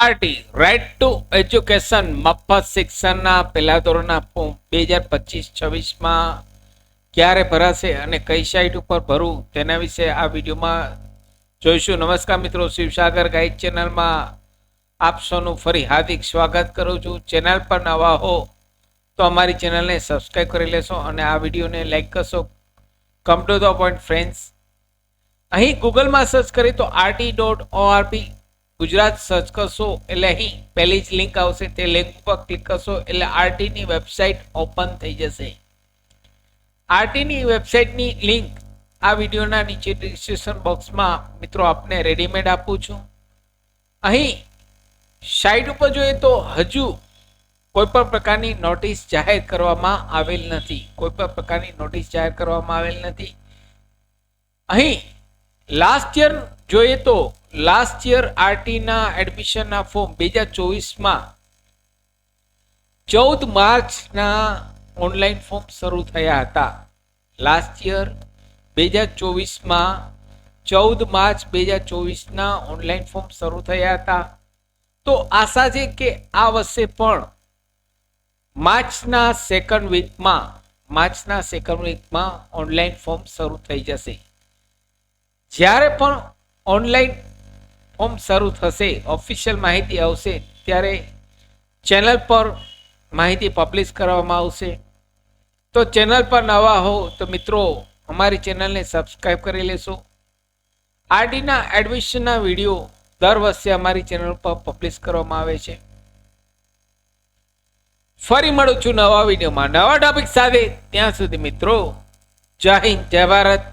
RT right to education મફત શિક્ષણના પહેલા ધોરણના ફોર્મ 2025-26માં ક્યારે ભરાશે અને કઈ સાઇટ ઉપર ભરવું તેના વિશે આ વિડીયોમાં જોઈશું. નમસ્કાર મિત્રો, શિવસાગર ગાઈડ ચેનલમાં આપ સૌનું ફરી હાર્દિક સ્વાગત કરું છું. ચેનલ પર નવા હો તો અમારી ચેનલને સબસ્ક્રાઈબ કરી લેશો અને આ વિડીયોને લાઈક કરશો. Come to the point friends, અહીં ગૂગલમાં સર્ચ કરી તો RT.org ગુજરાત સર્ચ કરશો એટલે અહીં પહેલી જ લિંક આવશે. તે લિંક પર ક્લિક કરશો એટલે આરટીની વેબસાઇટ ઓપન થઈ જશે. આરટીની વેબસાઇટની લિંક આ વિડીયોના નીચે ડિસ્ક્રિપ્શન બોક્સમાં મિત્રો આપને રેડીમેડ આપું છું. અહીં સાઇટ ઉપર જોઈએ તો હજુ કોઈ પણ પ્રકારની નોટિસ જાહેર કરવામાં આવેલ નથી. કોઈ પણ પ્રકારની નોટિસ જાહેર કરવામાં આવેલ નથી. અહીં લાસ્ટ યર જોઈએ તો લાસ્ટ યર આરટીના એડમિશનના ફોર્મ 2024માં 14 માર્ચના ઓનલાઈન ફોર્મ શરૂ થયા હતા. લાસ્ટ યર 2024માં 14 માર્ચ 2024ના ઓનલાઈન ફોર્મ શરૂ થયા હતા. તો આશા છે કે આ વર્ષે પણ માર્ચના સેકન્ડ વીકમાં ઓનલાઈન ફોર્મ શરૂ થઈ જશે. જ્યારે પણ ઓનલાઈન ફોર્મ શરૂ થશે, ઓફિશિયલ માહિતી આવશે ત્યારે ચેનલ પર માહિતી પબ્લિશ કરવામાં આવશે. તો ચેનલ પર નવા હો તો મિત્રો અમારી ચેનલને સબસ્ક્રાઈબ કરી લેશો. આરટીના એડમિશનના વિડીયો દર વર્ષે અમારી ચેનલ પર પબ્લિશ કરવામાં આવે છે. ફરી મળું છું નવા વિડીયોમાં નવા ટોપિક સાથે. ત્યાં સુધી મિત્રો જય હિન્દ, જય ભારત.